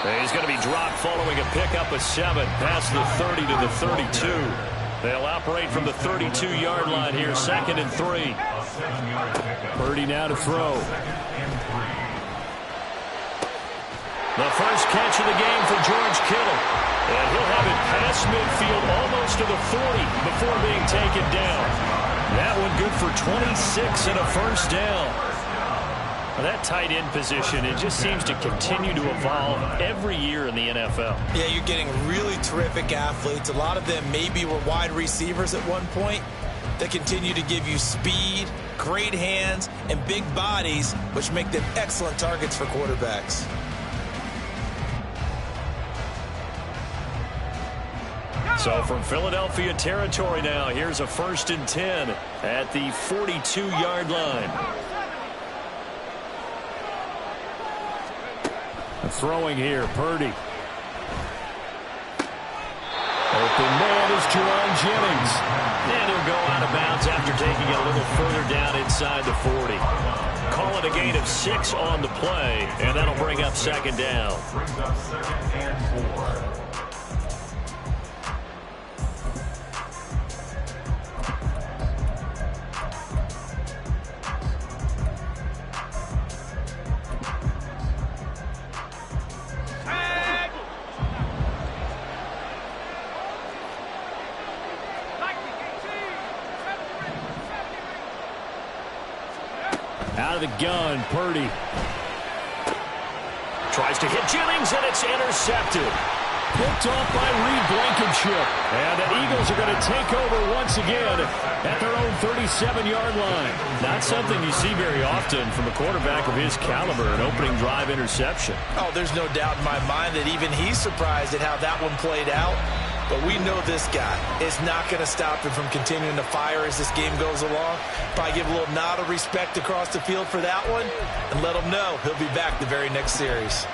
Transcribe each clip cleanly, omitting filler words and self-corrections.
And he's going to be dropped following a pickup of 7 past the 30 to the 32. They'll operate from the 32-yard line here, 2nd and 3. Purdy now to throw. The first catch of the game for George Kittle. And he'll have it past midfield almost to the 40 before being taken down. That one good for 26 and a first down. Well, that tight end position, it just seems to continue to evolve every year in the NFL. Yeah, you're getting really terrific athletes. A lot of them maybe were wide receivers at one point that continue to give you speed, great hands, and big bodies, which make them excellent targets for quarterbacks. So from Philadelphia territory now, here's a 1st and 10 at the 42-yard line. Throwing here, Purdy. Open man is Jerron Jennings. And he'll go out of bounds after taking it a little further down inside the 40. Call it a gain of 6 on the play, and that'll bring up 2nd down. Out of the gun, Purdy. Tries to hit Jennings, and it's intercepted. Picked off by Reed Blankenship. And the Eagles are going to take over once again at their own 37-yard line. Not something you see very often from a quarterback of his caliber, an opening drive interception. Oh, there's no doubt in my mind that even he's surprised at how that one played out. But we know this guy is not going to stop him from continuing to fire as this game goes along. Probably give a little nod of respect across the field for that one and let him know he'll be back the very next series.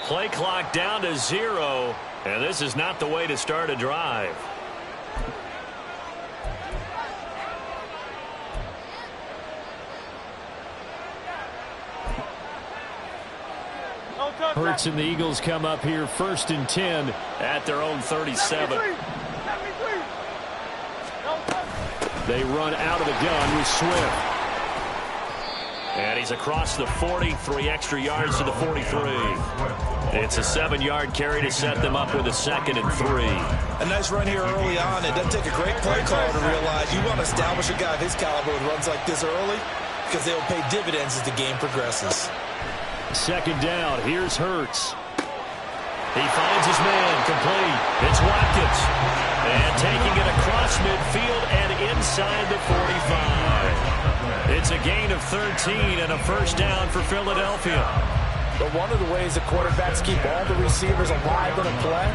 Play clock down to 0, and this is not the way to start a drive. Hurts and the Eagles come up here 1st and 10 at their own 37. They run out of the gun with Swift. And he's across the 40, 3 extra yards to the 43. It's a 7-yard carry to set them up with a 2nd and 3. A nice run here early on. It doesn't take a great play caller to realize you want to establish a guy of his caliber with runs like this early because they will pay dividends as the game progresses. 2nd down. Here's Hurts. He finds his man complete. It's Watkins. And taking it across midfield and inside the 45. It's a gain of 13 and a first down for Philadelphia. But one of the ways the quarterbacks keep all the receivers alive in a play,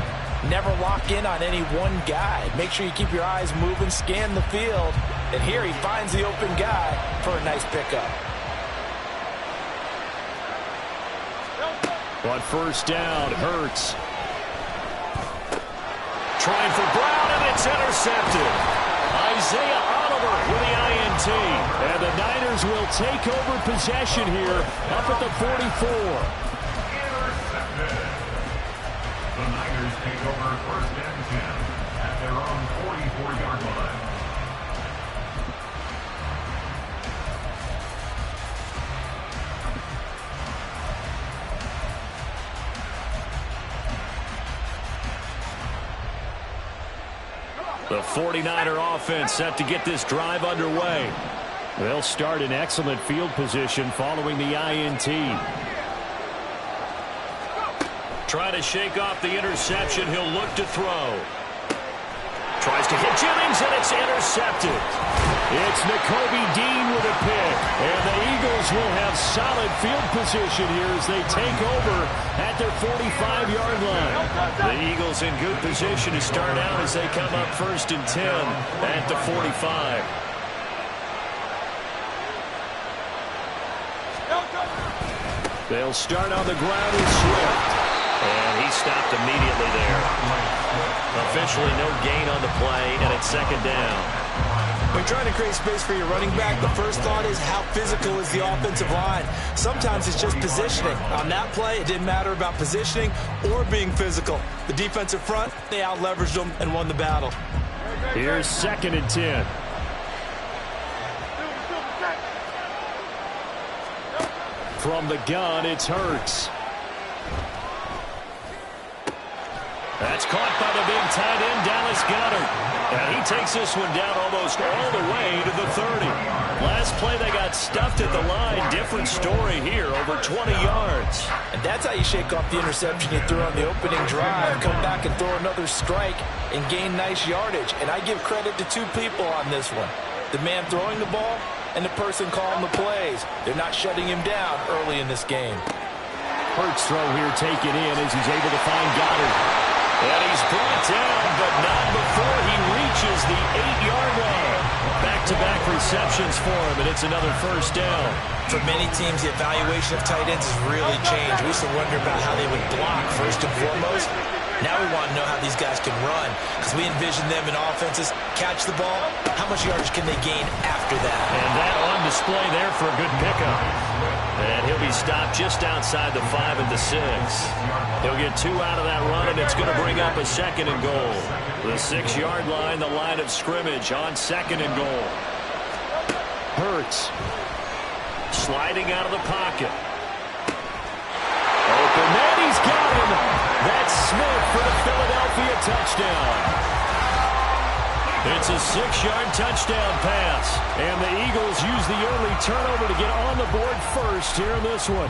never lock in on any one guy. Make sure you keep your eyes moving, scan the field. And here he finds the open guy for a nice pickup. On first down, Hurts. Trying for Brown, and it's intercepted. Isaiah Oliver with the INT. And the Niners will take over possession here up at the 44. Intercepted. The Niners take over 1st and 10 at their own 44-yard line. The 49er offense set to get this drive underway. They'll start in excellent field position following the INT. Trying to shake off the interception. He'll look to throw. Tries to hit Jennings, and it's intercepted. It's Nakobe Dean with a pick. And the Eagles will have solid field position here as they take over at their 45-yard line. The Eagles in good position to start out as they come up 1st and 10 at the 45. They'll start on the ground with Swift. And he stopped immediately there. Officially no gain on the play, and it's 2nd down. When you're trying to create space for your running back, the first thought is how physical is the offensive line. Sometimes it's just positioning. On that play, it didn't matter about positioning or being physical. The defensive front, they out-leveraged them and won the battle. Here's 2nd and 10. From the gun, it's Hurts. That's caught by the big tight end, Dallas Goedert. And he takes this one down almost all the way to the 30. Last play, they got stuffed at the line. Different story here, over 20 yards. And that's how you shake off the interception you threw on the opening drive. Come back and throw another strike and gain nice yardage. And I give credit to 2 people on this one. The man throwing the ball and the person calling the plays. They're not shutting him down early in this game. Hurts throw here taken in as he's able to find Goddard. And he's brought down, but not before he reaches the 8-yard line. Back-to-back receptions for him, and it's another 1st down. For many teams, the evaluation of tight ends has really changed. We used to wonder about how they would block first and foremost. Now we want to know how these guys can run, because we envision them in offenses catch the ball. How much yardage can they gain after that? And that on display there for a good pickup. And he'll be stopped just outside the 5 at the 6. He'll get 2 out of that run, and it's going to bring up a 2nd and goal. The 6-yard line, the line of scrimmage on 2nd and goal. Hurts sliding out of the pocket. Open man, he's got him. That's Smith for the Philadelphia touchdown. It's a 6-yard touchdown pass. And the Eagles use the early turnover to get on the board first here in this one.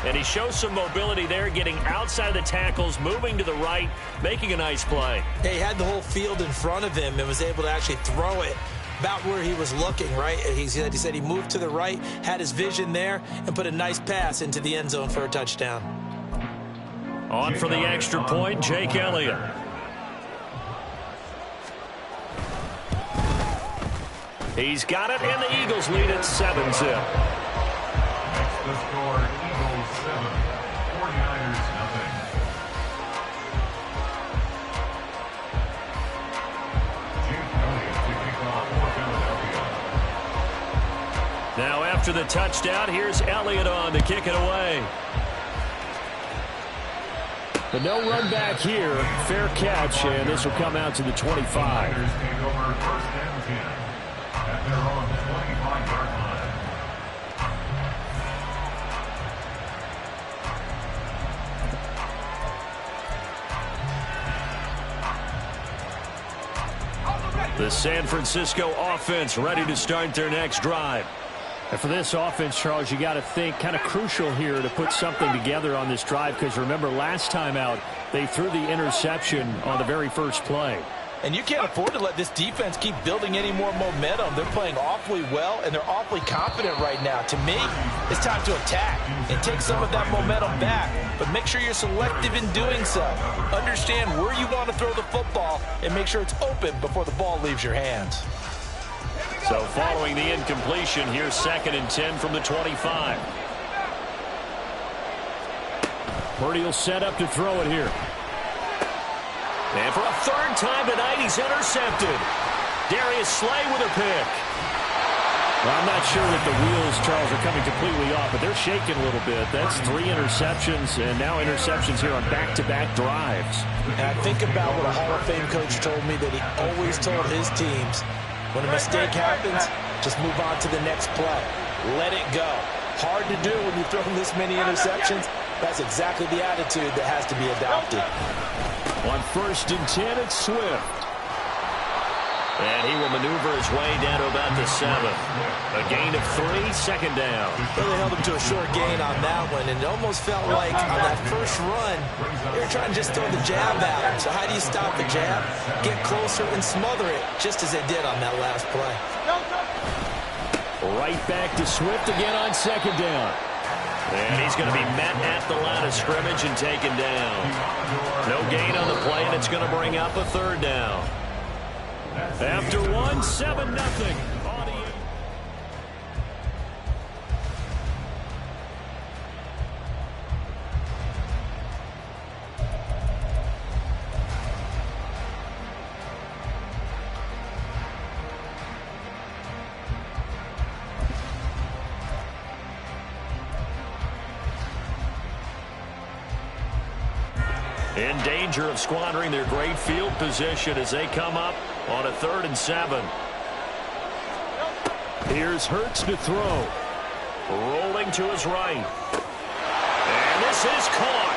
And he shows some mobility there, getting outside the tackles, moving to the right, making a nice play. He had the whole field in front of him and was able to actually throw it about where he was looking, right? He said he moved to the right, had his vision there, and put a nice pass into the end zone for a touchdown. On for the extra point, Jake Elliott. He's got it, and the Eagles lead at 7-0. Next the score, Eagles 7, 49ers nothing. Jake Elliott to kick off for Philadelphia. Now after the touchdown, here's Elliott on to kick it away. But no run back here. Fair catch, and this will come out to the 25. Niners take over 1st and 10 at their own 25-yard line. The San Francisco offense ready to start their next drive. And for this offense, Charles, you got to think kind of crucial here to put something together on this drive, because remember last time out they threw the interception on the very first play. And you can't afford to let this defense keep building any more momentum. They're playing awfully well, and they're awfully confident right now. To me, it's time to attack and take some of that momentum back. But make sure you're selective in doing so. Understand where you want to throw the football and make sure it's open before the ball leaves your hands. So following the incompletion, here's 2nd and 10 from the 25. Purdy will set up to throw it here. And for a 3rd time tonight, he's intercepted. Darius Slay with a pick. Well, I'm not sure that the wheels, Charles, are coming completely off, but they're shaking a little bit. That's 3 interceptions, and now interceptions here on back-to-back drives. And I think about what a Hall of Fame coach told me, that he always told his teams, when a mistake happens, just move on to the next play. Let it go. Hard to do when you throw this many interceptions. That's exactly the attitude that has to be adopted. On 1st and 10, it's Swift. And he will maneuver his way down to about the 7. A gain of 3, second down. Well, they held him to a short gain on that one, and it almost felt like on that first run, they were trying to just throw the jab out. So how do you stop the jab? Get closer and smother it, just as they did on that last play. Right back to Swift again on second down. And he's going to be met at the line of scrimmage and taken down. No gain on the play, and it's going to bring up a third down. After 1, 7-0. In danger of squandering their great field position as they come up on a 3rd and 7. Here's Hurts to throw. Rolling to his right. And this is caught.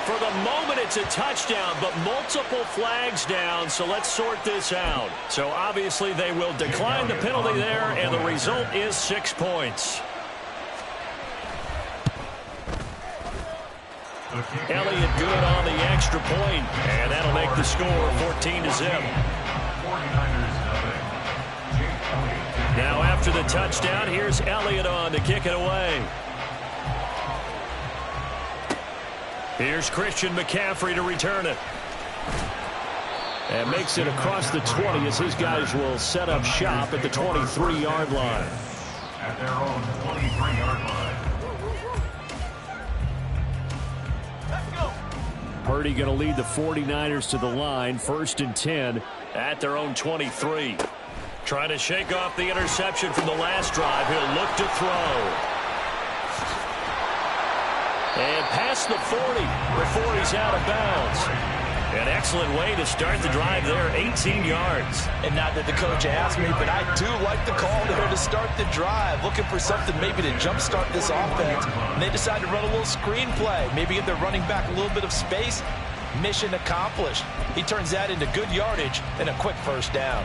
For the moment, it's a touchdown, but multiple flags down, so let's sort this out. So obviously they will decline the penalty there, and the result is 6 points. Elliott good on the extra point, and that'll make the score 14-0. Now after the touchdown, here's Elliott on to kick it away. Here's Christian McCaffrey to return it. And makes it across the 20 as his guys will set up shop at the 23-yard line. At their own 23-yard line. Purdy going to lead the 49ers to the line, 1st and 10 at their own 23. Trying to shake off the interception from the last drive. He'll look to throw. And past the 40 before he's out of bounds. An excellent way to start the drive there, 18 yards. And not that the coach asked me, but I do like the call there to start the drive. Looking for something maybe to jumpstart this offense. And they decide to run a little screen play. Maybe give their running back a little bit of space. Mission accomplished. He turns that into good yardage and a quick first down.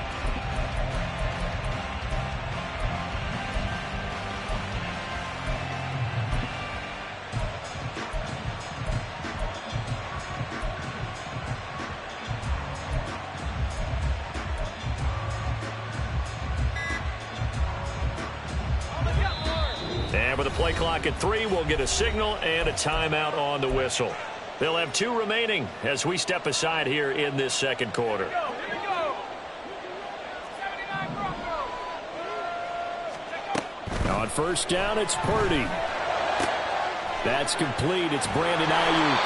And with a play clock at 3, we'll get a signal and a timeout on the whistle. They'll have 2 remaining as we step aside here in this second quarter. On first down, it's Purdy. That's complete. It's Brandon Ayuk.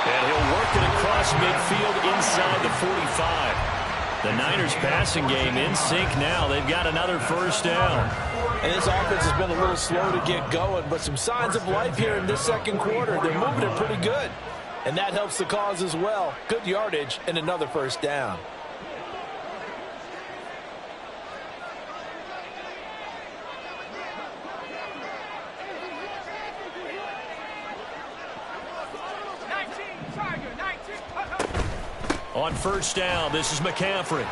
And he'll work it across midfield inside the 45. The Niners passing game in sync now. They've got another first down. And this offense has been a little slow to get going, but some signs of life here in this second quarter. They're moving it pretty good. And that helps the cause as well. Good yardage and another first down. On first down, this is McCaffrey.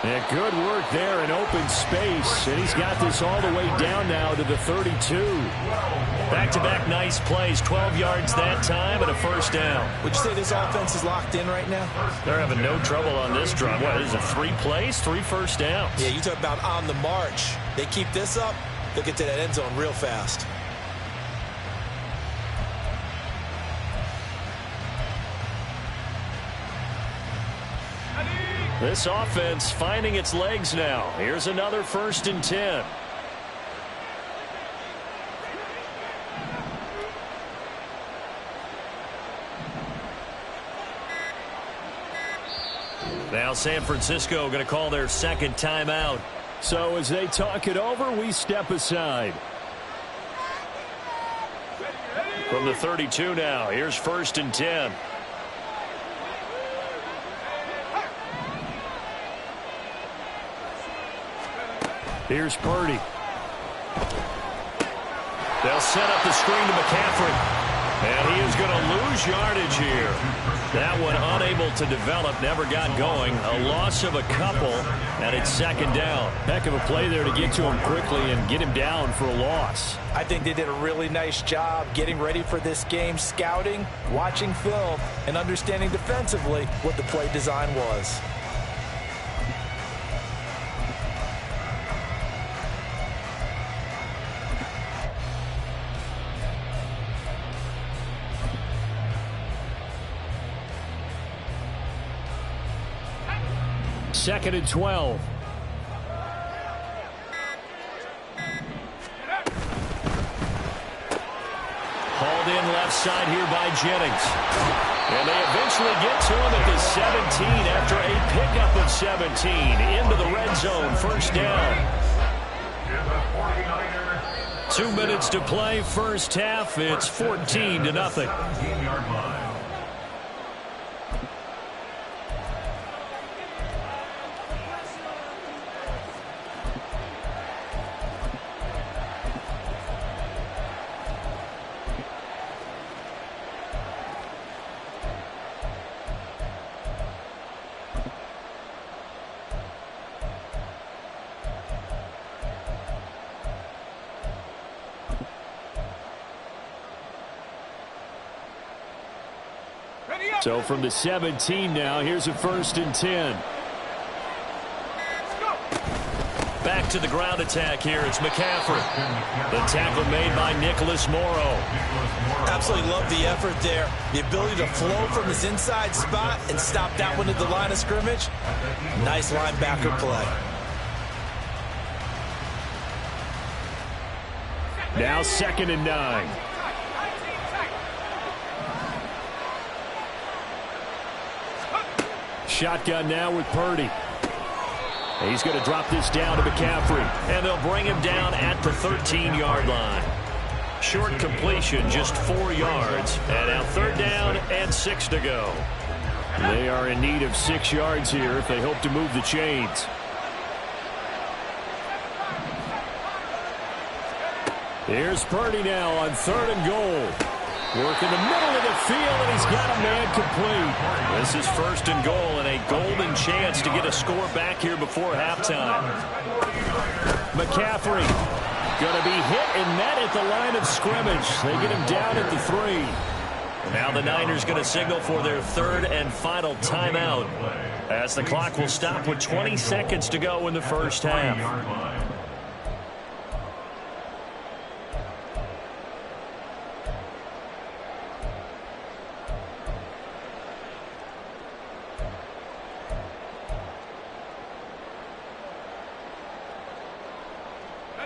And good work there in open space. And he's got this all the way down now to the 32. Back-to-back nice plays. 12 yards that time and a first down. Would you say this offense is locked in right now? They're having no trouble on this drive. What, is it 3 plays, 3 first downs? Yeah, you talk about on the march. They keep this up, they'll get to that end zone real fast. This offense finding its legs now. Here's another 1st and 10. Now San Francisco going to call their second timeout. So as they talk it over, we step aside. From the 32 now, here's 1st and 10. Here's Purdy. They'll set up the screen to McCaffrey. And he is going to lose yardage here. That one unable to develop, never got going. A loss of a couple, and it's second down. Heck of a play there to get to him quickly and get him down for a loss. I think they did a really nice job getting ready for this game, scouting, watching film, and understanding defensively what the play design was. Second and 12. Hauled in left side here by Jennings. And they eventually get to him at the 17 after a pickup of 17 into the red zone. First down. 2 minutes to play, first half. It's 14-0. 17-yard line. So from the 17 now, here's a 1st and 10. Back to the ground attack here. It's McCaffrey. The tackle made by Nicholas Morrow. Absolutely love the effort there. The ability to flow from his inside spot and stop that one at the line of scrimmage. Nice linebacker play. Now 2nd and 9. Shotgun now with Purdy. He's going to drop this down to McCaffrey. And they'll bring him down at the 13-yard line. Short completion, just 4 yards. And now 3rd down and 6 to go. They are in need of 6 yards here if they hope to move the chains. Here's Purdy now on 3rd and goal. Work in the middle of the field, and he's got a man complete. This is 1st and goal and a golden chance to get a score back here before halftime. McCaffrey going to be hit and met at the line of scrimmage. They get him down at the 3. Now the Niners going to signal for their 3rd and final timeout as the clock will stop with 20 seconds to go in the first half.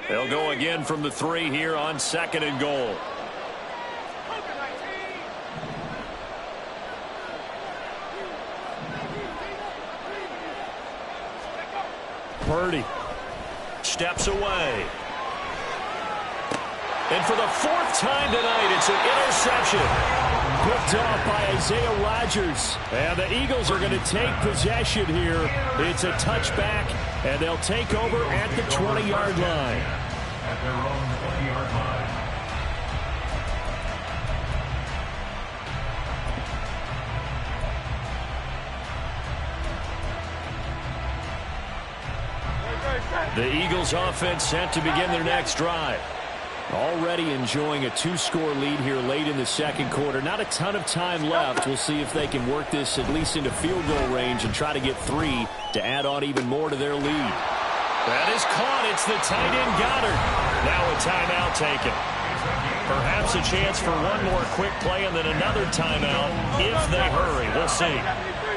They'll go again from the 3 here on 2nd and goal. Purdy steps away. And for the 4th time tonight, it's an interception. Picked off by Isaiah Rodgers. And the Eagles are going to take possession here. It's a touchback, and they'll take over at the 20-yard line. At their own 20-yard line. The Eagles offense set to begin their next drive. Already enjoying a 2-score lead here late in the 2nd quarter. Not a ton of time left. We'll see if they can work this at least into field goal range and try to get 3 to add on even more to their lead. That is caught. It's the tight end Goddard. Now a timeout taken. Perhaps a chance for one more quick play and then another timeout if they hurry. We'll see.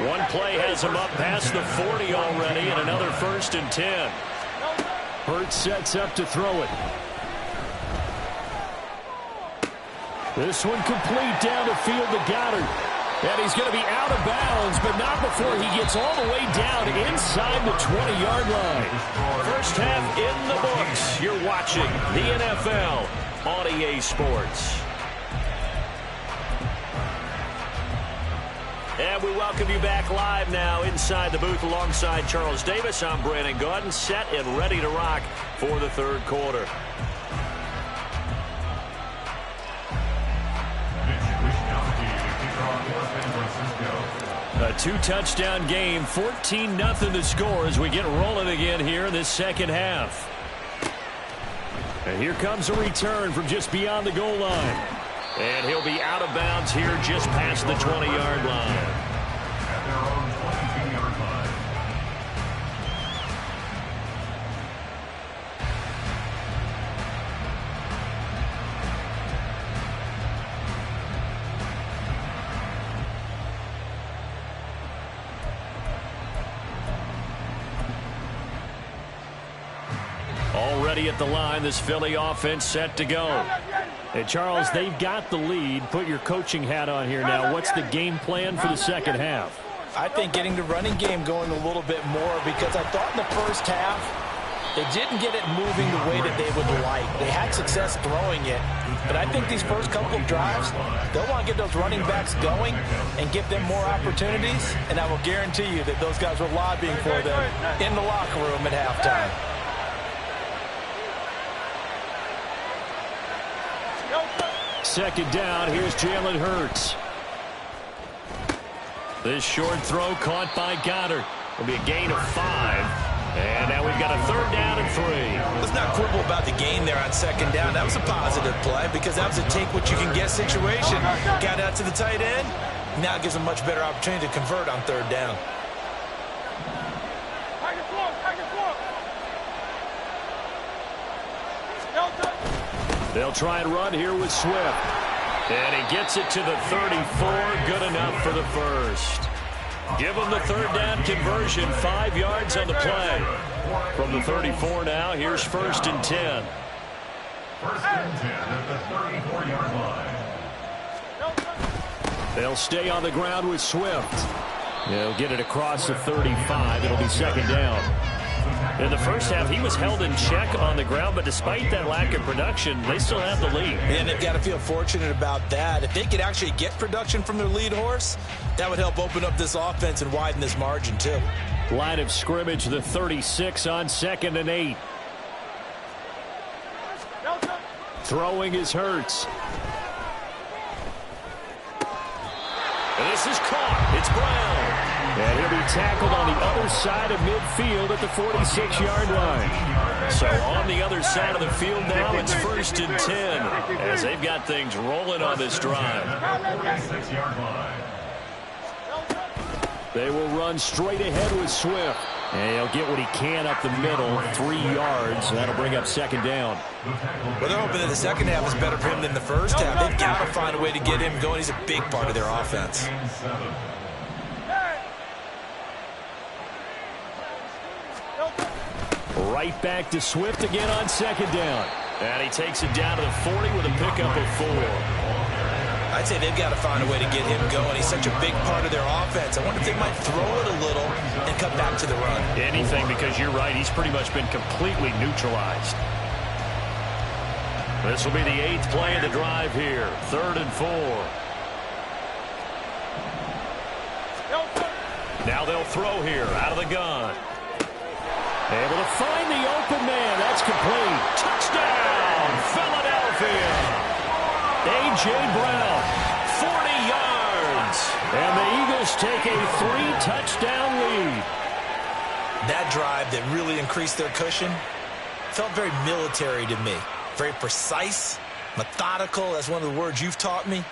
One play has them up past the 40 already and another 1st and 10. Hurts sets up to throw it. This one complete down the field to Goddard. And he's going to be out of bounds, but not before he gets all the way down inside the 20-yard line. First half in the books. You're watching the NFL on EA Sports. And we welcome you back live now inside the booth alongside Charles Davis. I'm Brandon Gaudin, set and ready to rock for the 3rd quarter. San Francisco. A two-touchdown game, 14-0 the score as we get rolling again here in this second half. And here comes a return from just beyond the goal line. And he'll be out of bounds here just past the 20-yard line. At their own 22-yard line. Already at the line, this Philly offense set to go. And Charles, they've got the lead. Put your coaching hat on here now. What's the game plan for the second half? I think getting the running game going a little bit more, because I thought in the first half they didn't get it moving the way that they would like. They had success throwing it, but I think these first couple of drives, they'll want to get those running backs going and give them more opportunities, and I will guarantee you that those guys were lobbying for them in the locker room at halftime. Second down, here's Jalen Hurts. This short throw caught by Goddard. Will be a gain of 5. And now we've got a third down and 3. Let's not quibble about the gain there on second down. That was a positive play because that was a take-what-you-can-get situation. Got out to the tight end. Now it gives a much better opportunity to convert on third down. They'll try and run here with Swift. And he gets it to the 34. Good enough for the first. Give him the third down conversion. 5 yards on the play. From the 34 now, here's 1st and 10. 1st and 10 at the 34-yard line. They'll stay on the ground with Swift. They'll get it across the 35. It'll be second down. In the first half, he was held in check on the ground, but despite that lack of production, they still have the lead. And they've got to feel fortunate about that. If they could actually get production from their lead horse, that would help open up this offense and widen this margin, too. Line of scrimmage, the 36 on 2nd and 8. Throwing is Hurts. And this is caught. It's Brown. And he'll be tackled on the other side of midfield at the 46-yard line. So on the other side of the field now, it's 1st and 10 as they've got things rolling on this drive. They will run straight ahead with Swift. And he'll get what he can up the middle, 3 yards. That'll bring up second down. Well, they're hoping that the second half is better for him than the first half. They've got to find a way to get him going. He's a big part of their offense. Right back to Swift again on second down. And he takes it down to the 40 with a pickup of 4. I'd say they've got to find a way to get him going. He's such a big part of their offense. I wonder if they might throw it a little and come back to the run. Anything, because you're right. He's pretty much been completely neutralized. This will be the 8th play of the drive here. 3rd and 4. Now they'll throw here out of the gun. Able to find the open man. That's complete. Touchdown, Philadelphia. A.J. Brown, 40 yards. And the Eagles take a 3-touchdown lead. That drive that really increased their cushion felt very military to me. Very precise, methodical. That's one of the words you've taught me.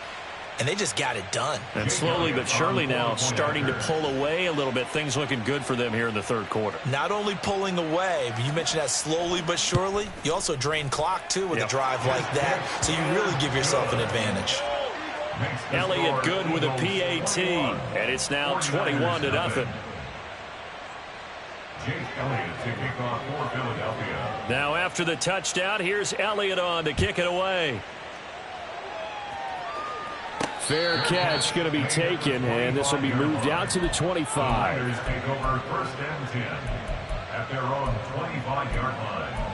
And they just got it done. And slowly but surely now starting to pull away a little bit. Things looking good for them here in the third quarter. Not only pulling away, but you mentioned that slowly but surely. You also drain clock, too, with a drive like that. So you really give yourself an advantage. Elliott good with a PAT. And it's now 21-0. Jake Elliott to kick off for Philadelphia. Now after the touchdown, here's Elliott on to kick it away. Fair catch going to be taken, and this will be moved out to the 25. Niners take over 1st and 10 at their own 25-yard line.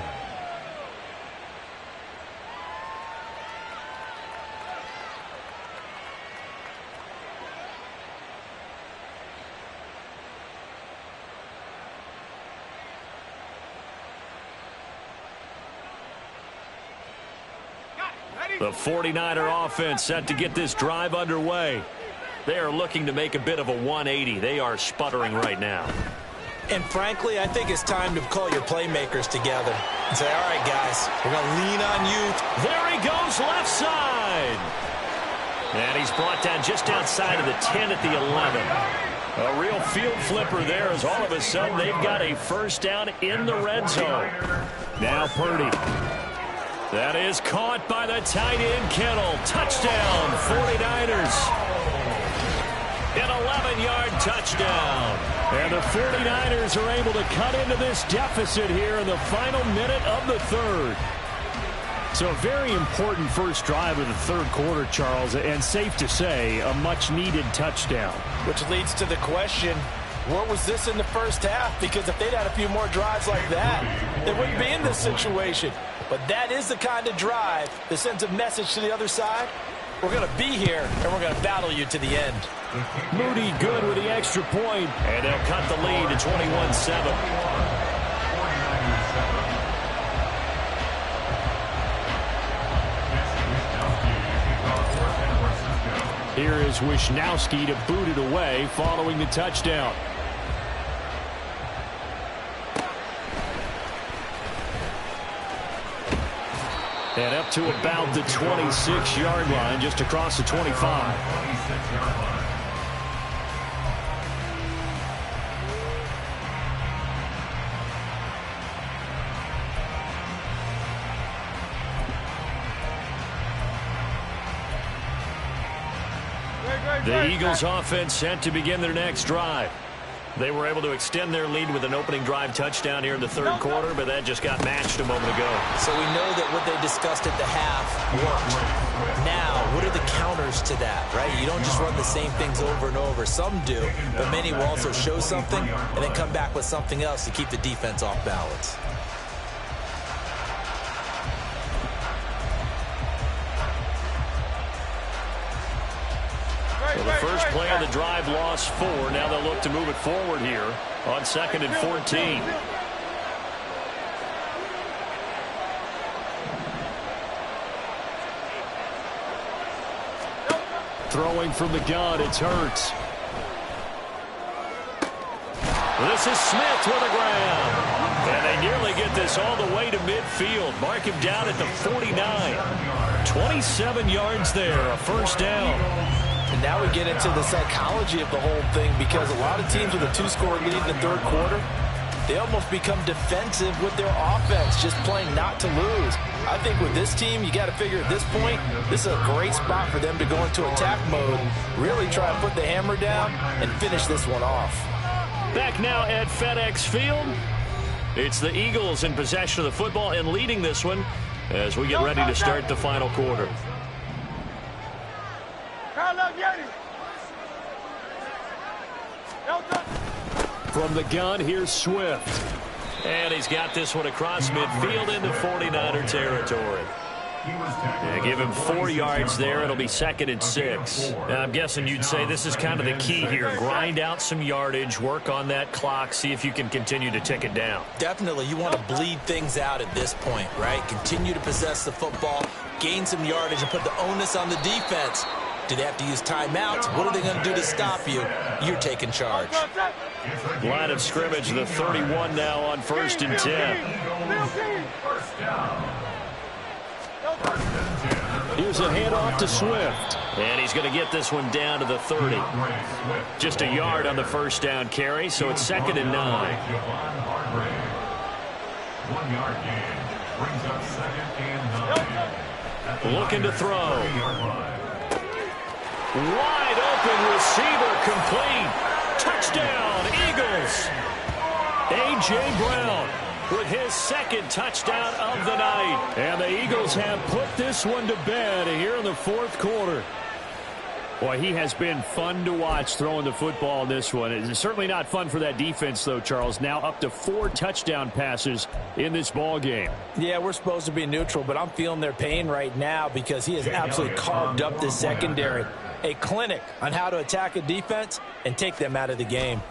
The 49er offense set to get this drive underway. They are looking to make a bit of a 180. They are sputtering right now. And frankly, I think it's time to call your playmakers together and say, all right, guys, we're going to lean on you. There he goes, left side. And he's brought down just outside of the 10 at the 11. A real field flipper there as all of a sudden they've got a first down in the red zone. Now Purdy. That is caught by the tight end Kittle. Touchdown, 49ers. An 11-yard touchdown. And the 49ers are able to cut into this deficit here in the final minute of the third. So a very important first drive of the third quarter, Charles, and safe to say, a much-needed touchdown. Which leads to the question, what was this in the first half? Because if they'd had a few more drives like that, they wouldn't be in this situation. But that is the kind of drive that sends a message to the other side. We're going to be here, and we're going to battle you to the end. Moody good with the extra point, and they'll cut the lead to 21-7. Here is Wisnowski to boot it away following the touchdown. And up to about the 26-yard line, just across the 25. The Eagles offense set to begin their next drive. They were able to extend their lead with an opening drive touchdown here in the third quarter, but that just got matched a moment ago. So we know that what they discussed at the half worked. Now, what are the counters to that, right? You don't just run the same things over and over. Some do, but many will also show something and then come back with something else to keep the defense off balance. So the first play of the drive lost 4. Now they'll look to move it forward here on 2nd and 14. Throwing from the gun, it's Hurts. This is Smith with a grab. And they nearly get this all the way to midfield. Mark him down at the 49. 27 yards there, a first down. And now we get into the psychology of the whole thing, because a lot of teams with a 2-score lead in the third quarter, they almost become defensive with their offense, just playing not to lose. I think with this team, you got to figure at this point, this is a great spot for them to go into attack mode, really try and put the hammer down and finish this one off. Back now at FedEx Field. It's the Eagles in possession of the football and leading this one as we get ready to start the final quarter. From the gun, here's Swift. And he's got this one across midfield into 49er territory. Give him 4 yards there. It'll be 2nd and 6. Now, I'm guessing you'd say this is kind of the key here. Grind out some yardage, work on that clock, see if you can continue to tick it down. Definitely. You want to bleed things out at this point, right? Continue to possess the football, gain some yardage, and put the onus on the defense. Do they have to use timeouts? What are they going to do to stop you? You're taking charge. Line of scrimmage, the 31 now on 1st and 10. Here's a handoff to Swift. And he's going to get this one down to the 30. Just a yard on the first down carry, so it's 2nd and 9. 1 yard gain brings up 2nd and 9. Looking to throw. Wide open receiver complete. Touchdown, Eagles. A.J. Brown with his 2nd touchdown of the night. And the Eagles have put this one to bed here in the 4th quarter. Boy, he has been fun to watch throwing the football in this one. It's certainly not fun for that defense, though, Charles. Now up to 4 touchdown passes in this ball game. Yeah, we're supposed to be neutral, but I'm feeling their pain right now because he has absolutely carved up this secondary. A clinic on how to attack a defense and take them out of the game.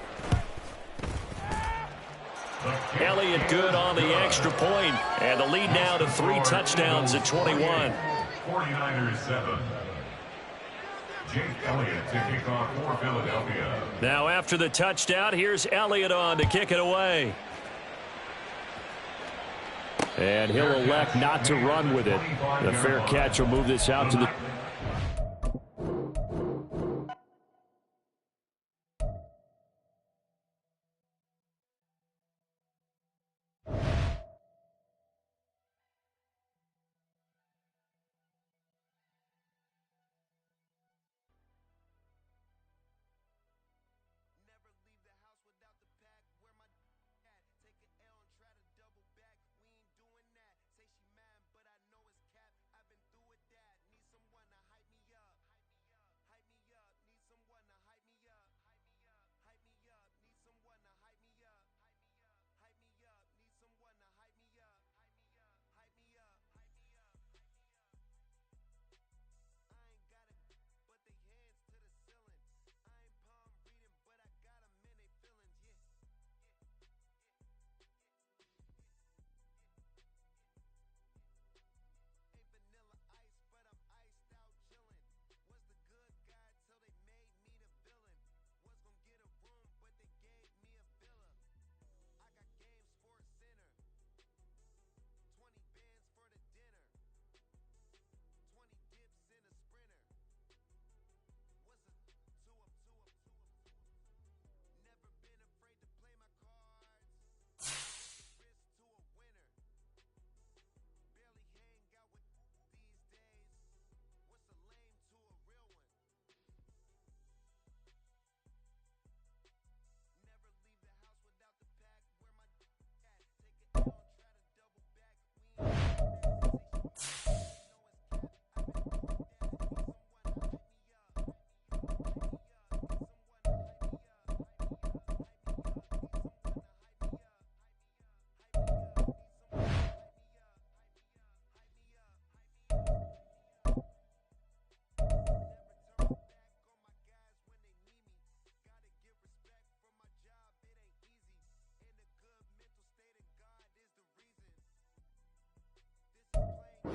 Elliott good on the extra point, and the lead now to 3 touchdowns at 21. 49ers 7. Jake Elliott to kick off for Philadelphia. Now after the touchdown, here's Elliott on to kick it away. And he'll elect not to run with it. The fair catch will move this out to the...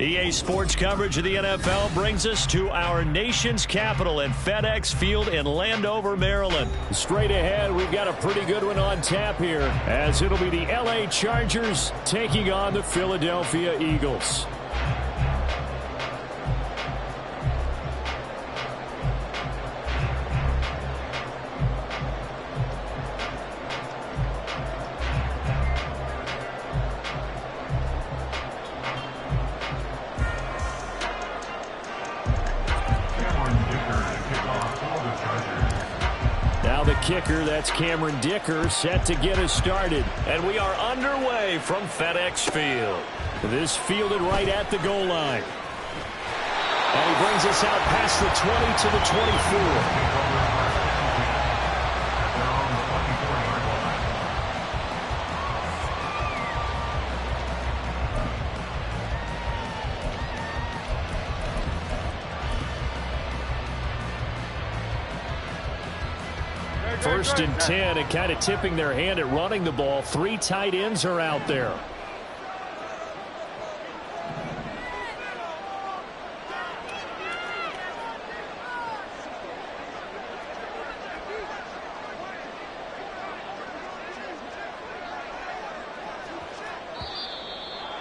EA Sports coverage of the NFL brings us to our nation's capital at FedEx Field in Landover, Maryland. Straight ahead, we've got a pretty good one on tap here, as it'll be the LA Chargers taking on the Philadelphia Eagles. Kicker, that's Cameron Dicker, set to get us started. And we are underway from FedEx Field. This fielded right at the goal line. And he brings us out past the 20 to the 24. First and 10, and kind of tipping their hand at running the ball. 3 tight ends are out there.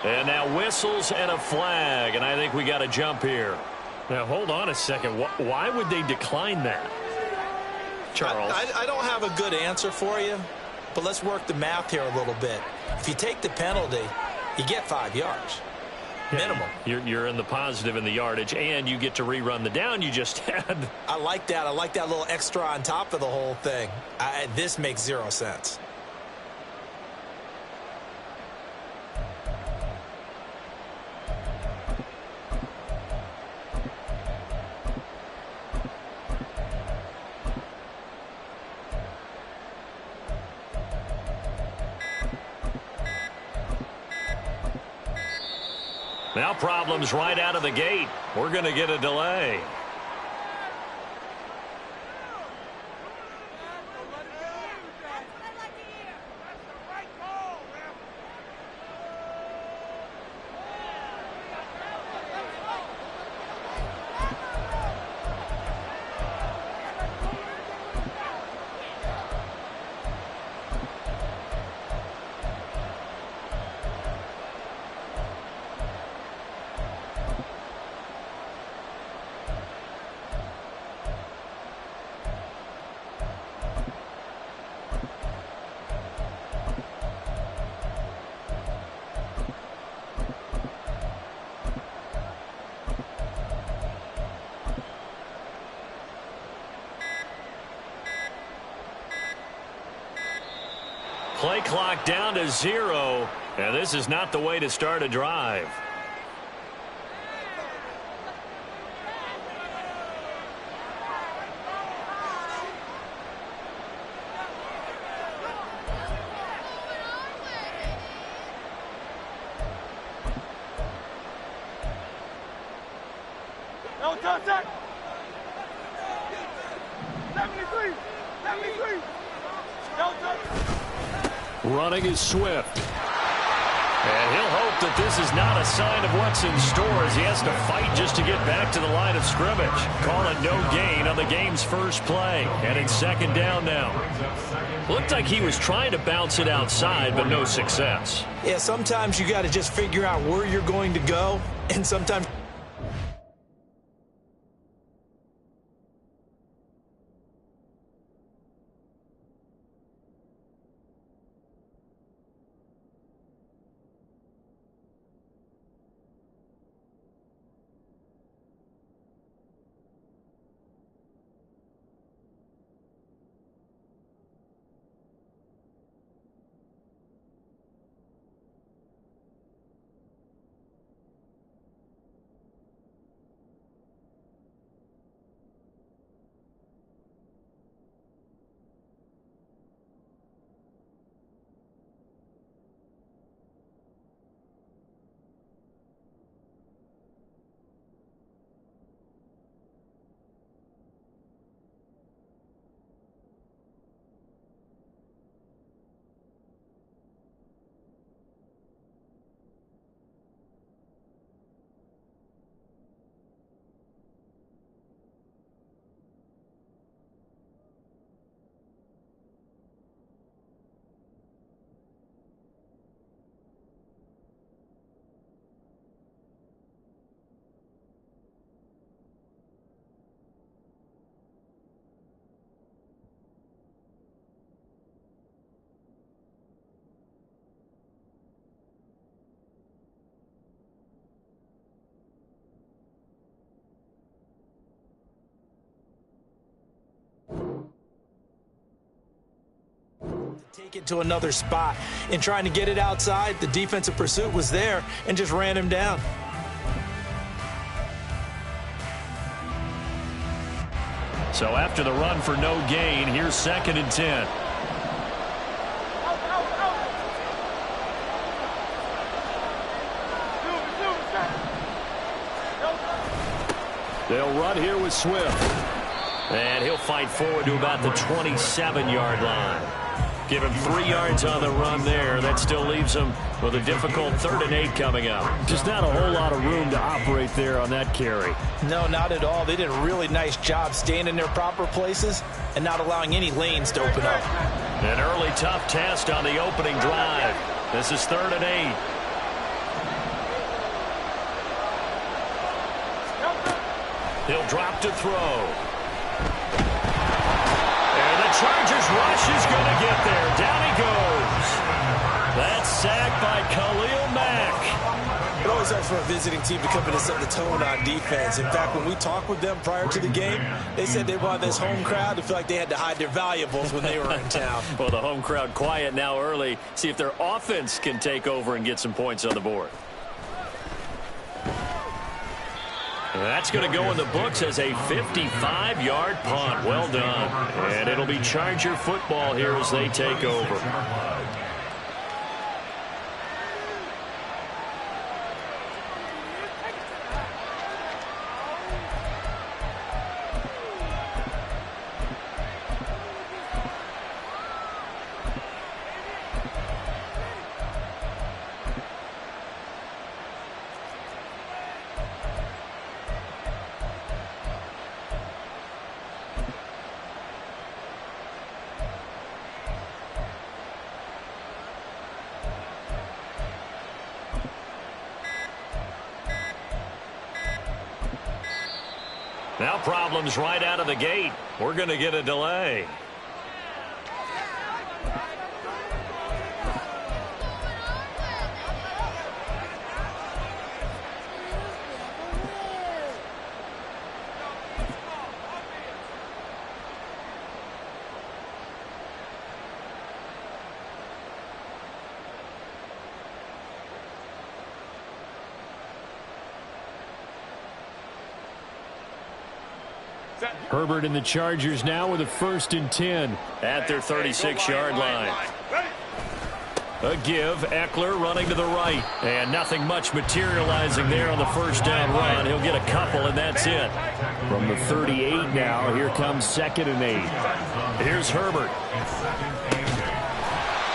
And now whistles and a flag, and I think we got a jump here. Now, hold on a second. Why would they decline that? Charles. I don't have a good answer for you, but let's work the math here a little bit. If you take the penalty, you get 5 yards. Minimum. You're in the positive in the yardage, and you get to rerun the down you just had. I like that. I like that little extra on top of the whole thing. This makes 0 sense. Now problems right out of the gate. We're going to get a delay. Play clock down to 0, and this is not the way to start a drive. No touch that. 73. 73. No touch. Running is Swift. And he'll hope that this is not a sign of what's in store as he has to fight just to get back to the line of scrimmage. Call it no gain on the game's first play. And it's second down now. Looked like he was trying to bounce it outside, but no success. Yeah, sometimes you got to just figure out where you're going to go, and sometimes... take it to another spot and trying to get it outside. The defensive pursuit was there and just ran him down. So after the run for no gain, here's second and 10. They'll run here with Swift. And he'll fight forward to about the 27-yard line. Give him 3 yards on the run there. That still leaves him with a difficult 3rd and 8 coming up. Just not a whole lot of room to operate there on that carry. No, not at all. They did a really nice job staying in their proper places and not allowing any lanes to open up. An early tough test on the opening drive. This is 3rd and 8. He'll drop to throw. And the Chargers rush is going to get there. Down he goes. That's sacked by Khalil Mack. It always helps for a visiting team to come in and set the tone on defense. In fact, when we talked with them prior to the game, they said they wanted this home crowd to feel like they had to hide their valuables when they were in town. Well, the home crowd quiet now early. See if their offense can take over and get some points on the board. That's going to go in the books as a 55-yard punt. Well done. And it'll be Charger football here as they take over. Now problems right out of the gate. We're going to get a delay. Herbert and the Chargers now with a 1st and 10 at their 36-yard line. A give, Eckler running to the right, and nothing much materializing there on the 1st down run. He'll get a couple, and that's it. From the 38 now, here comes 2nd and 8. Here's Herbert.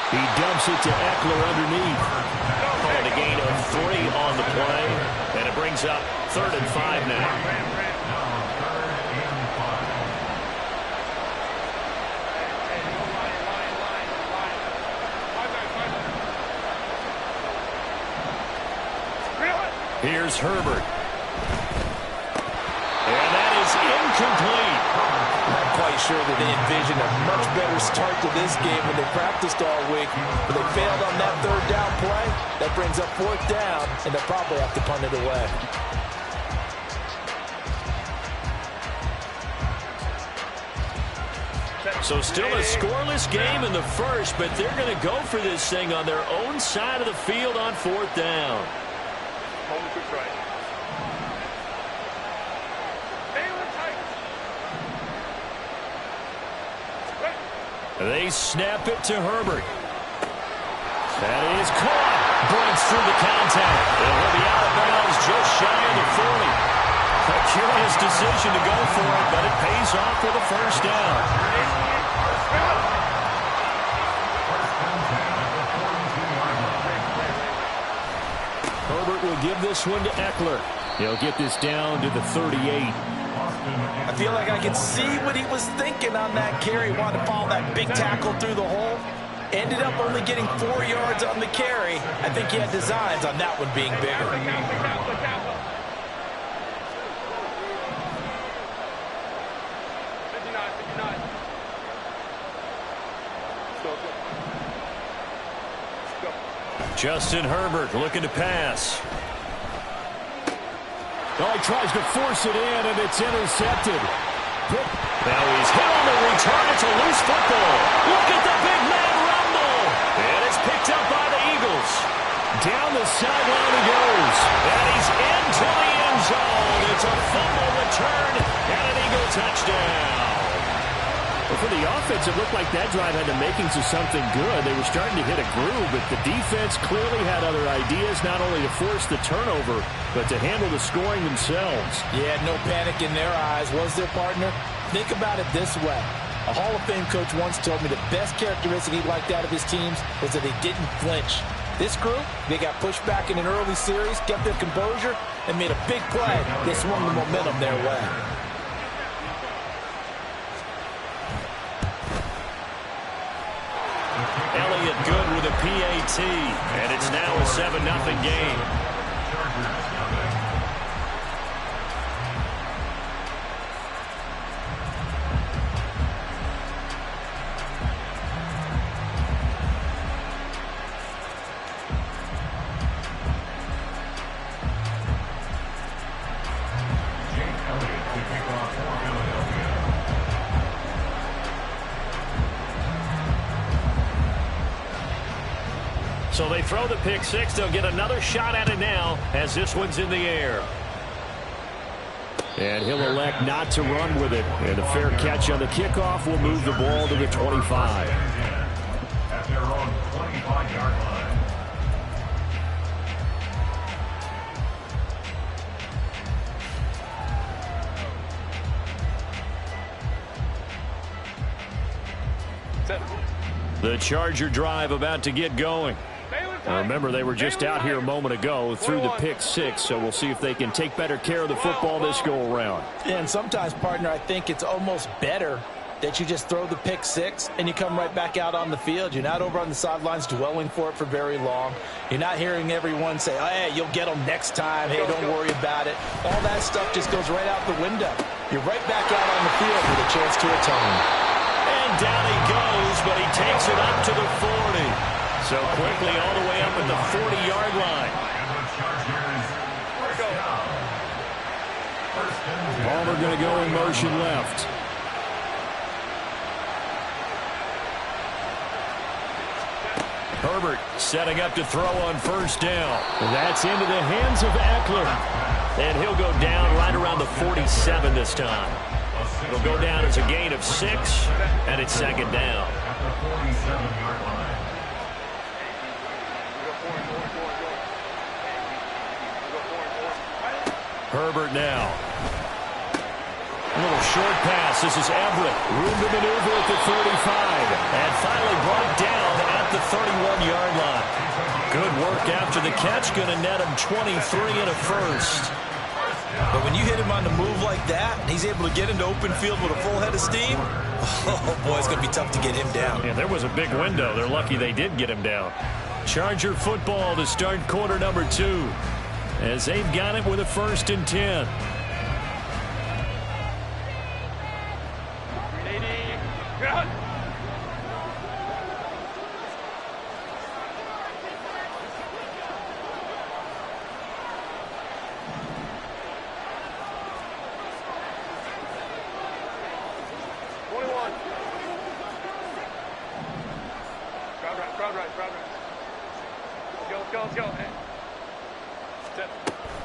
He dumps it to Eckler underneath. And a gain of 3 on the play, and it brings up 3rd and 5 now. Here's Herbert. And that is incomplete. Not quite sure that they envisioned a much better start to this game when they practiced all week. But they failed on that 3rd down play. That brings up 4th down, and they'll probably have to punt it away. So still a scoreless game in the first, but they're going to go for this thing on their own side of the field on 4th down. They snap it to Herbert. That is caught. Breaks through the contact. It will be out of bounds just shy of the 40. A curious decision to go for it, but it pays off for the 1st down. Herbert will give this one to Eckler. He'll get this down to the 38. I feel like I could see what he was thinking on that carry. Wanted to follow that big tackle through the hole. Ended up only getting 4 yards on the carry. I think he had designs on that one being bigger. Justin Herbert looking to pass. Oh, he tries to force it in, and it's intercepted. Now he's hit on the return. It's a loose football. Look at the big man rumble. And it's picked up by the Eagles. Down the sideline he goes. And he's into the end zone. It's a fumble return and an Eagle touchdown. Well, for the offense, it looked like that drive had the makings of something good. They were starting to hit a groove, but the defense clearly had other ideas, not only to force the turnover, but to handle the scoring themselves. Yeah, no panic in their eyes, was there, partner? Think about it this way. A Hall of Fame coach once told me the best characteristic he liked out of his teams was that they didn't flinch. This group, they got pushed back in an early series, kept their composure, and made a big play that swung the momentum their way. Elliott good with a PAT, and it's now a 7-0 game. So they throw the pick six. They'll get another shot at it now as this one's in the air. And he'll elect not to run with it. And a fair catch on the kickoff will move the ball to the 25. At their own 25-yard line. The Charger drive about to get going. Remember, they were just out here a moment ago through the pick six, so we'll see if they can take better care of the football this go around. And sometimes, partner, I think it's almost better that you just throw the pick six and you come right back out on the field. You're not over on the sidelines dwelling for it for very long. You're not hearing everyone say, oh, hey, you'll get them next time. Hey, don't worry about it. All that stuff just goes right out the window. You're right back out on the field with a chance to atone. And down he goes, but he takes it up to the 40. So quickly all the way up at the 40-yard line. Palmer going to go in motion left. Herbert setting up to throw on first down. That's into the hands of Eckler. And he'll go down right around the 47 this time. It'll go down as a gain of 6, and it's second down. At the 47-yard line. Herbert now. A little short pass. This is Everett. Room to maneuver at the 35. And finally brought down at the 31-yard line. Good work after the catch. Going to net him 23 and a first. But when you hit him on the move like that, and he's able to get into open field with a full head of steam, oh, boy, it's going to be tough to get him down. Yeah, there was a big window. They're lucky they did get him down. Charger football to start quarter number 2. As they've got it with a 1st and 10.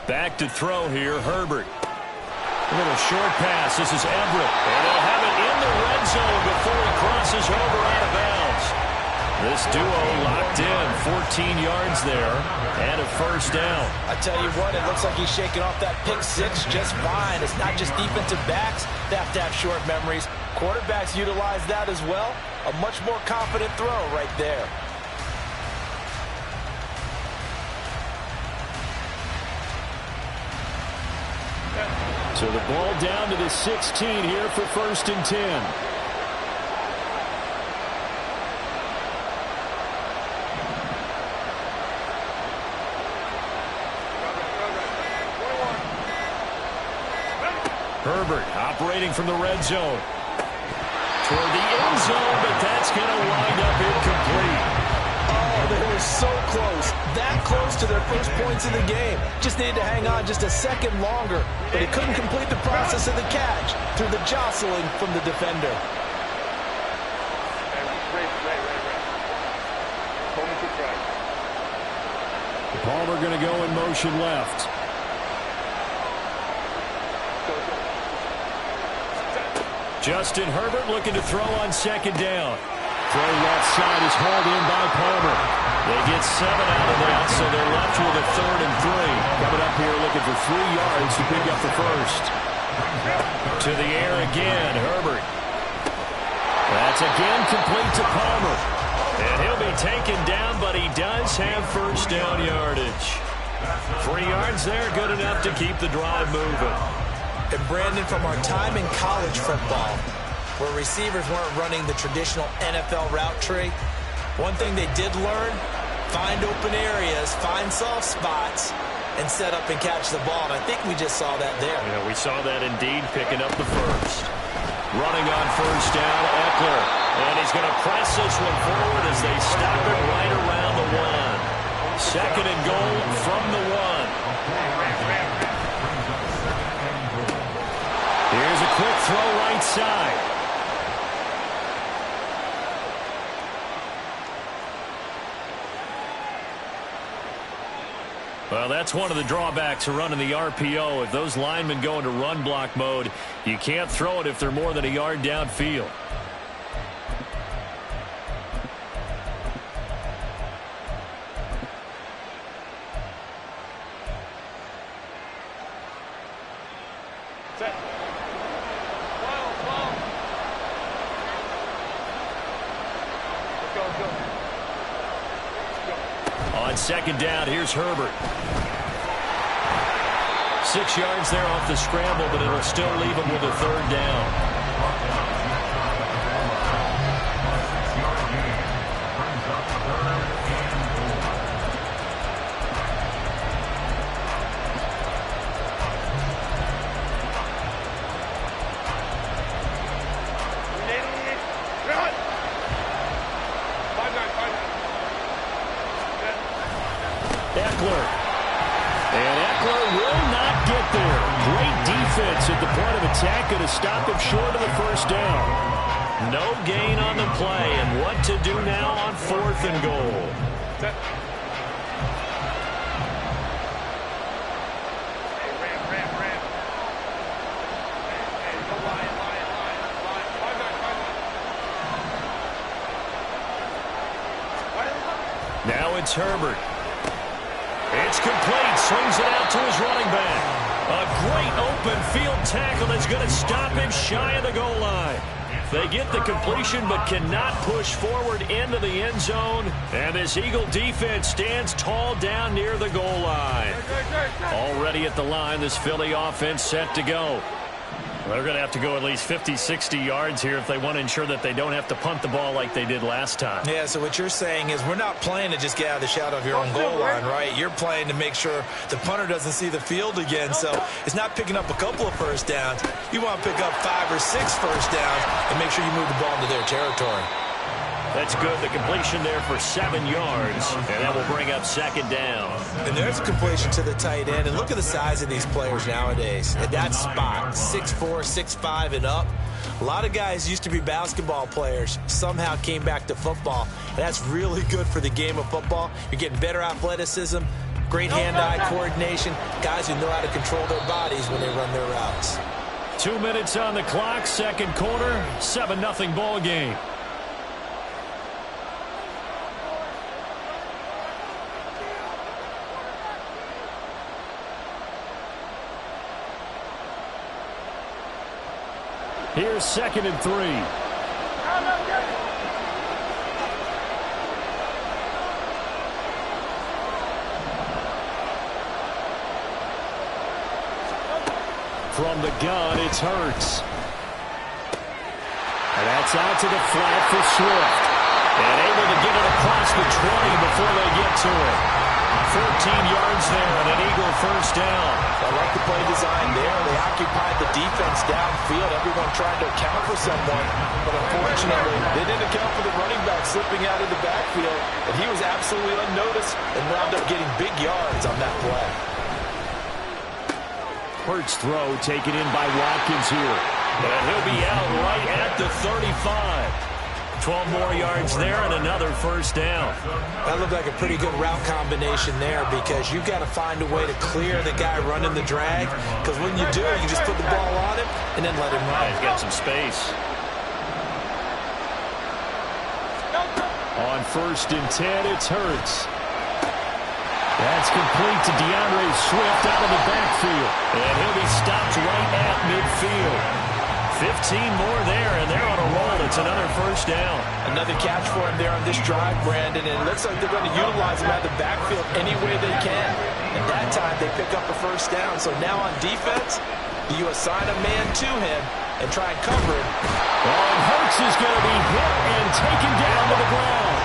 Back to throw here, Herbert. A little short pass. This is Everett. And they'll have it in the red zone before he crosses over out of bounds. This duo locked in. 14 yards there and a 1st down. I tell you what, it looks like he's shaking off that pick 6 just fine. It's not just defensive backs that have to have short memories. Quarterbacks utilize that as well. A much more confident throw right there. So the ball down to the 16 here for 1st and 10. Herbert operating from the red zone. Toward the end zone, but that's going to wind up incomplete. Oh, they were so close. That close to their first points in the game. Just needed to hang on just a second longer, but he couldn't complete the process of the catch through the jostling from the defender. Palmer going to go in motion left. Justin Herbert looking to throw on 2nd down. Throw left side is hauled in by Palmer. They get 7 out of that, so they're left with a 3rd and 3. Coming up here looking for 3 yards to pick up the 1st. To the air again, Herbert. That's again complete to Palmer. And he'll be taken down, but he does have 1st down yardage. 3 yards there, good enough to keep the drive moving. And Brandon, from our time in college football, where receivers weren't running the traditional NFL route tree, one thing they did learn, find open areas, find soft spots, and set up and catch the ball. And I think we just saw that there. Yeah, we saw that indeed, picking up the 1st. Running on 1st down, Eckler. And he's going to press this one forward as they stop it right around the 1. 2nd and goal from the 1. Here's a quick throw right side. Well, that's one of the drawbacks of running the RPO. If those linemen go into run block mode, you can't throw it if they're more than a yard downfield. On 2nd down, here's Herbert. 6 yards there off the scramble, but it'll still leave him with a 3rd down. Eckler. And Eckler will not get there. Great defense at the point of attack, going to stop him short of the 1st down. No gain on the play, and what to do now on 4th and goal. it's Herbert. It's complete. Swings it out to his running back. A great open field tackle that's going to stop him shy of the goal line. They get the completion but cannot push forward into the end zone. And this Eagle defense stands tall down near the goal line. Already at the line, this Philly offense set to go. They're going to have to go at least 50, 60 yards here if they want to ensure that they don't have to punt the ball like they did last time. Yeah, so what you're saying is we're not playing to just get out of the shadow of your own goal line, right? You're playing to make sure the punter doesn't see the field again. So it's not picking up a couple of first downs. You want to pick up 5 or 6 first downs and make sure you move the ball into their territory. That's good. The completion there for 7 yards, and that will bring up second down. And there's a completion to the tight end. And look at the size of these players nowadays. At that spot, 6'4", 6'5", and up. A lot of guys used to be basketball players, somehow came back to football. And that's really good for the game of football. You're getting better athleticism, great hand-eye coordination, guys who know how to control their bodies when they run their routes. 2 minutes on the clock, second quarter, 7-0 ball game. Here's 2nd and 3. From the gun, it's Hurts. And that's out to the flat for Swift. And able to get it across the 20 before they get to it. 14 yards there and an Eagle first down. I like the play design there. They occupied the defense downfield. Everyone tried to account for someone. But unfortunately, they didn't account for the running back slipping out of the backfield. And he was absolutely unnoticed and wound up getting big yards on that play. Hurts throw taken in by Watkins here. And he'll be out right at the 35. 12 more yards there and another first down. That looked like a pretty good route combination there because you've got to find a way to clear the guy running the drag. Because when you do, you just put the ball on him and then let him run. He's got some space. On 1st and 10, it's Hurts. That's complete to DeAndre Swift out of the backfield. And he'll be stopped right at midfield. 15 more there, and they're on a roll. It's another first down. Another catch for him there on this drive, Brandon, and it looks like they're going to utilize him out of the backfield any way they can. And that time, they pick up a first down. So now on defense, you assign a man to him and try and cover him. And Hurts is going to be hit and taken down to the ground.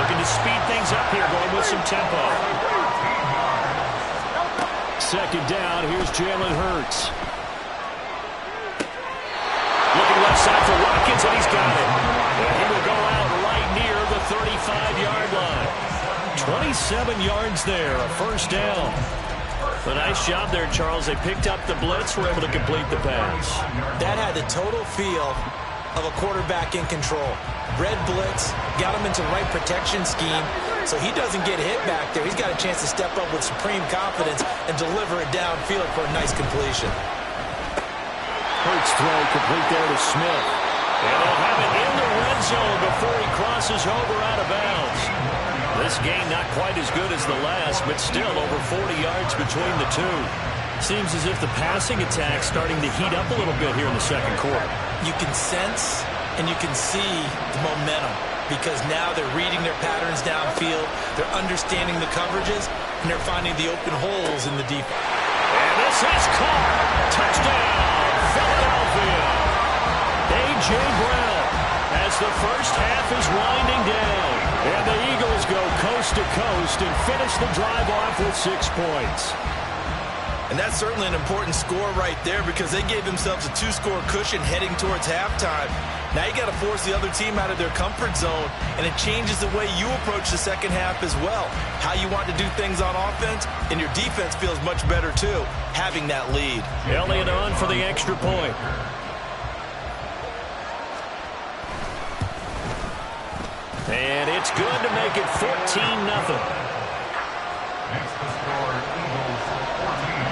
Looking to speed things up here, going with some tempo. Second down, here's Jalen Hurts. Looking left side for Watkins, and he's got it. And he will go out right near the 35-yard line. 27 yards there, a first down. A nice job there, Charles. They picked up the blitz, were able to complete the pass. That had the total feel of a quarterback in control. Red blitz, got him into the right protection scheme, so he doesn't get hit back there. He's got a chance to step up with supreme confidence and deliver it downfield for a nice completion. Hurts throw complete there to Smith. And they'll have it in the red zone before he crosses over out of bounds. This game not quite as good as the last, but still over 40 yards between the two. Seems as if the passing attack's starting to heat up a little bit here in the second quarter. You can sense and you can see the momentum because now they're reading their patterns downfield, they're understanding the coverages, and they're finding the open holes in the defense. And this is caught. Touchdown, Philadelphia. A.J. Brown as the first half is winding down. And the Eagles go coast to coast and finish the drive off with 6 points. And that's certainly an important score right there because they gave themselves a 2-score cushion heading towards halftime. Now you got to force the other team out of their comfort zone, and it changes the way you approach the second half as well. How you want to do things on offense, and your defense feels much better too, having that lead. Elliott on for the extra point. And it's good to make it 14-0. Next to score, Eagles 14,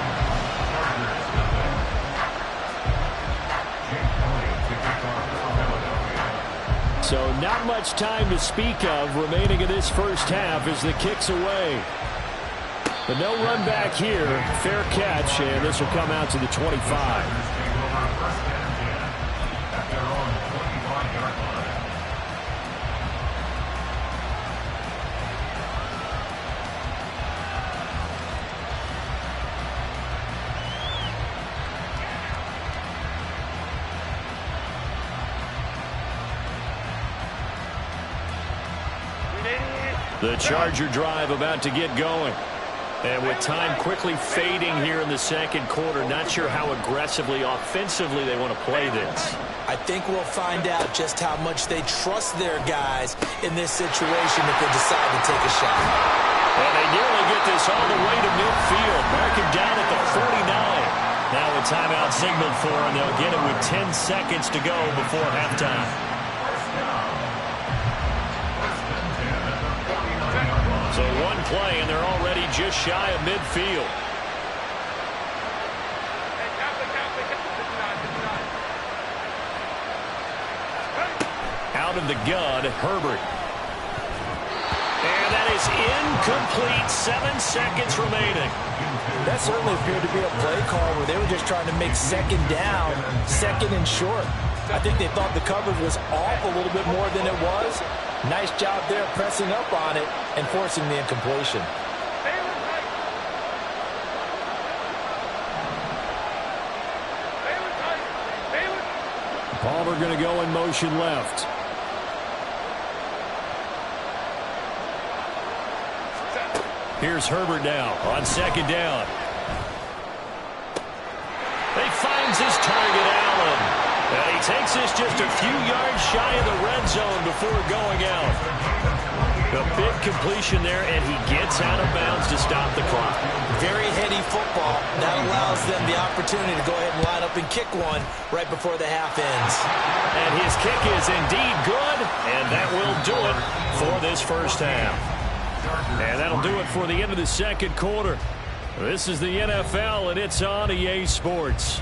Chargers 0. Jake Kelly to kick off for Philadelphia. So not much time to speak of remaining in this first half as the kick's away. But no run back here. Fair catch, and this will come out to the 25. The Charger drive about to get going. And with time quickly fading here in the second quarter, not sure how aggressively, offensively they want to play this. I think we'll find out just how much they trust their guys in this situation if they decide to take a shot. And they nearly get this all the way to midfield. Marking down at the 49. Now a timeout signaled for, and they'll get it with 10 seconds to go before halftime. So one play, and they're already just shy of midfield. Out of the gun, Herbert. And that is incomplete. 7 seconds remaining. That certainly appeared to be a play call where they were just trying to make second down, second and short. I think they thought the coverage was off a little bit more than it was. Nice job there pressing up on it and forcing the incompletion. Palmer going to go in motion left. Here's Herbert now on second down. He finds his target, Allen. And he takes this just a few yards shy of the red zone before going out. A big completion there, and he gets out of bounds to stop the clock. Very heady football. That allows them the opportunity to go ahead and line up and kick one right before the half ends. And his kick is indeed good, and that will do it for this first half. And that'll do it for the end of the second quarter. This is the NFL, and it's on EA Sports.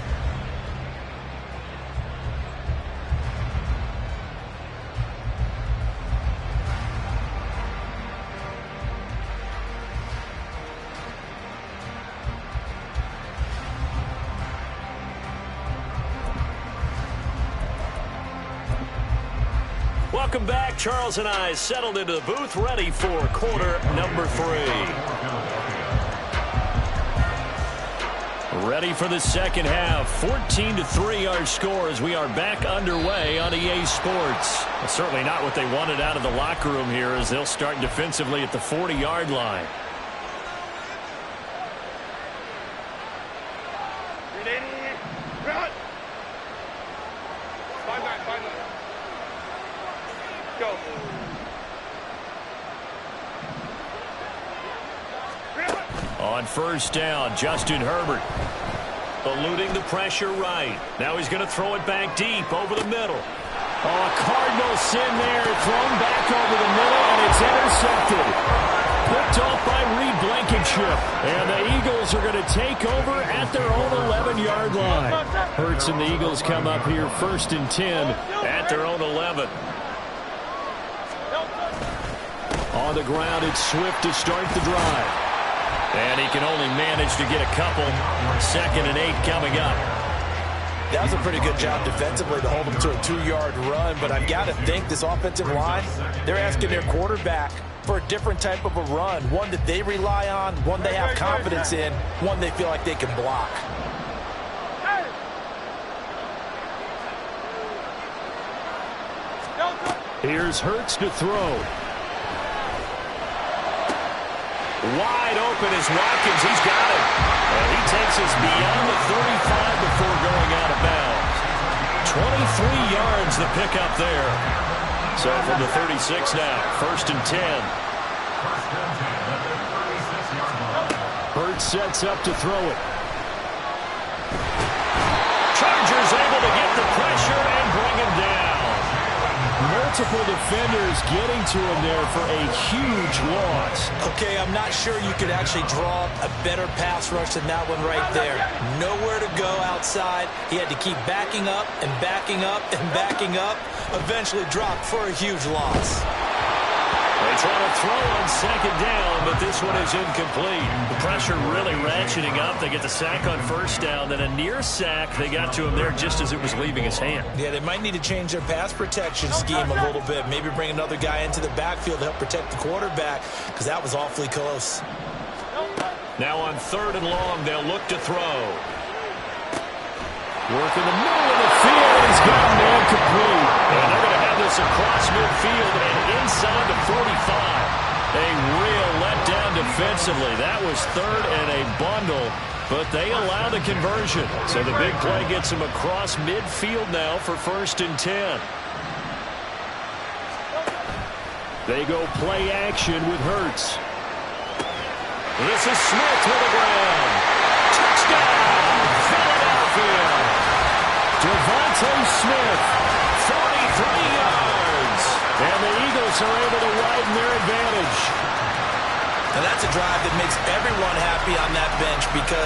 Welcome back. Charles and I settled into the booth, ready for quarter number 3. Ready for the second half. 14-3 our score as we are back underway on EA Sports. Well, certainly not what they wanted out of the locker room here as they'll start defensively at the 40-yard line. On first down, Justin Herbert eluding the pressure right. Now he's going to throw it back deep over the middle. Oh, a Cardinal sin there, thrown back over the middle, and it's intercepted. Picked off by Reed Blankenship. And the Eagles are going to take over at their own 11-yard line. Hurts and the Eagles come up here 1st and 10 at their own 11. On the ground, it's Swift to start the drive. And he can only manage to get a couple. 2nd and 8 coming up. That was a pretty good job defensively to hold him to a 2-yard run, but I've got to think this offensive line, they're asking their quarterback for a different type of a run, one that they rely on, one they have confidence in, one they feel like they can block. Here's Hurts to throw. Wide open is Watkins. He's got it. And he takes us beyond the 35 before going out of bounds. 23 yards the pickup there. So from the 36 now, 1st and 10. Hurts sets up to throw it. Chargers able to get the pressure and bring him down. multiple defenders getting to him there for a huge loss. Okay, I'm not sure you could actually draw a better pass rush than that one right there. Nowhere to go outside. He had to keep backing up and backing up and backing up. Eventually dropped for a huge loss. They try to throw on second down, but this one is incomplete. The pressure really ratcheting up. They get the sack on first down, then a near sack. They got to him there just as it was leaving his hand. Yeah, they might need to change their pass protection scheme a little bit. Maybe bring another guy into the backfield to help protect the quarterback, because that was awfully close. Now on 3rd and long, they'll look to throw. Work in the middle of the field. He's got a man complete. And they're going to have this across midfield and inside the 45. A real letdown defensively. That was 3rd and a bundle, but they allow the conversion. So the big play gets them across midfield now for 1st and 10. They go play action with Hurts. This is Smith to the ground. Touchdown, Philadelphia. Devontae Smith, 43 yards. And the Eagles are able to widen their advantage. And that's a drive that makes everyone happy on that bench, because